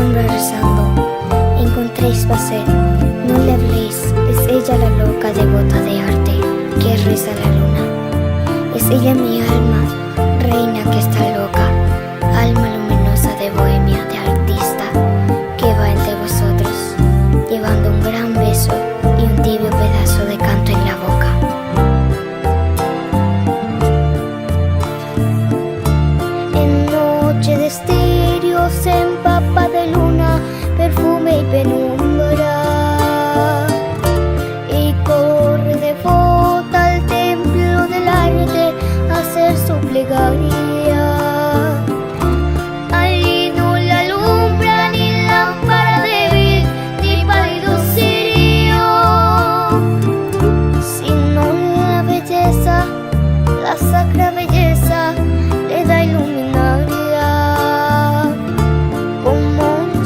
sombra rezando, encontréis placer, no le habléis, es ella la loca devota de arte que reza la luna. Es ella mi alma, reina que está loca, alma luminosa de bohemia, de artista, que va entre vosotros, llevando un gran beso y un tibio pedazo de canto en la boca. En noche de estirio se empapa de luna, perfume y penumbra, y corre devota al templo del arte a hacer su plegaria. Allí no la alumbra ni lámpara débil, ni pálido cirio, sino la belleza, la sacra belleza le da iluminaria. Como un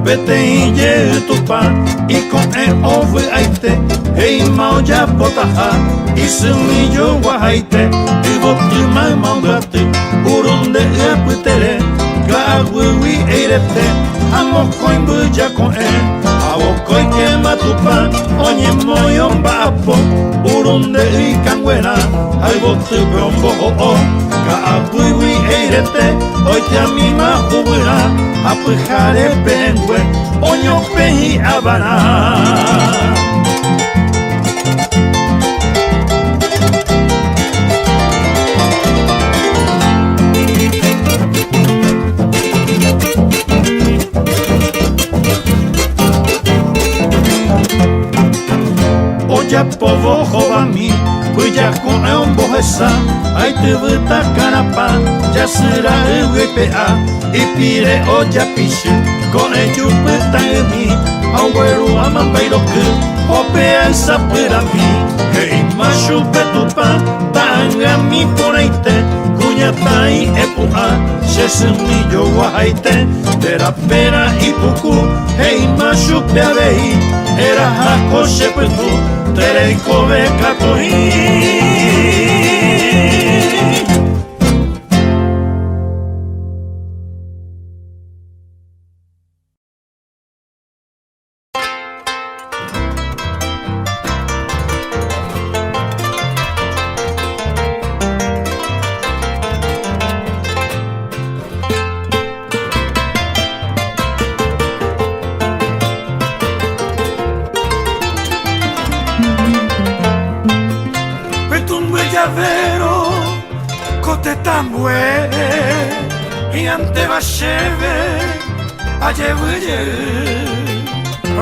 Bete inje tupa iko ove aite Hei mau ja potaha isumillo wahaite Ivotu mai mau gate urunde eputere Gawi eirete amokoi buja koe Awokoi ke matupa onye moyo mbapo Urunde ikangwena aivotu brombo o Gawi eirete oite amima hubura Apujare pengue onyo pehi abana Oja povo jovami, cuya con un bojesa, ay te vuelta canapa, ya será el WPA, y pire oja piche, con el yupeta en mí, abuelo amambeiro que, opea esa pera mi, hey macho petupa, tanga mi poneite, cuya tai epua, sesemillo guajaite, pera y puku, hey macho peabei, era jaco shepetu, Tereiko bekatoi Vero, kote tambue, y ante bacheve, ayebuye,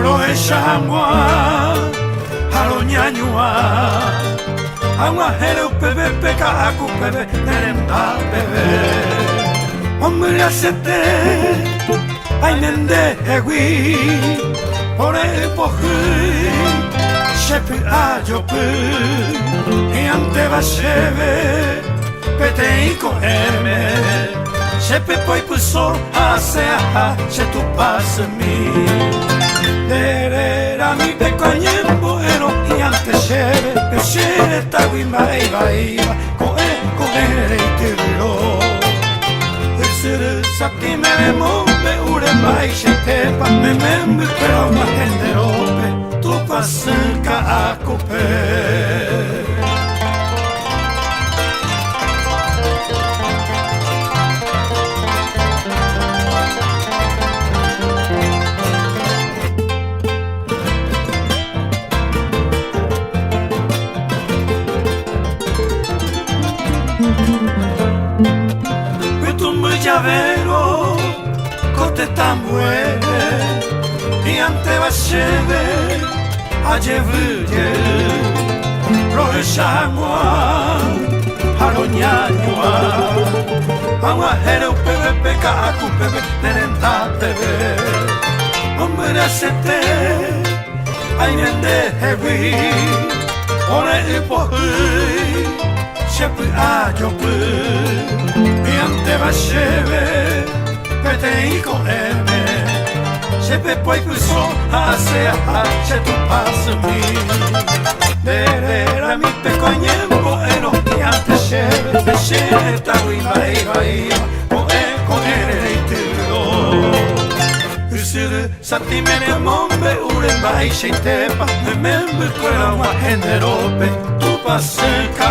roe shangwa, haroñañua, agua jero pebe, peca acu pebe, nerenda pebe, hombre acete, ay nende egui, por el poji, shepi ayopu, y ante bacheve, pete y coeme, shepe poi puso asea, she tu pase mi, derera mi pecoñembo ero, y ante sheve, peshere tawima iba, coere y tiriro, esere sati me mombe ure mai shetepa, me membe pero ma genderope, tu pasenka a cope. Llavero, kote tambue, y ante bacheve, ayevuye, roe shangwa, haroñañua, agua jero pebe, peca acu pebe, nerenda pebe, hombre acete, ay nende hevi, ore ipohi, shepi ayopu, y ante bacheve, pete y coeme, shepe poi puso asea, she tu pase mi, derera mi pecoñembo ero, y ante sheve, peshere tawima iba, coere y tiro, usire satimene mombe ure bai sheitepa, me membe cuera ma generope, tu pase ka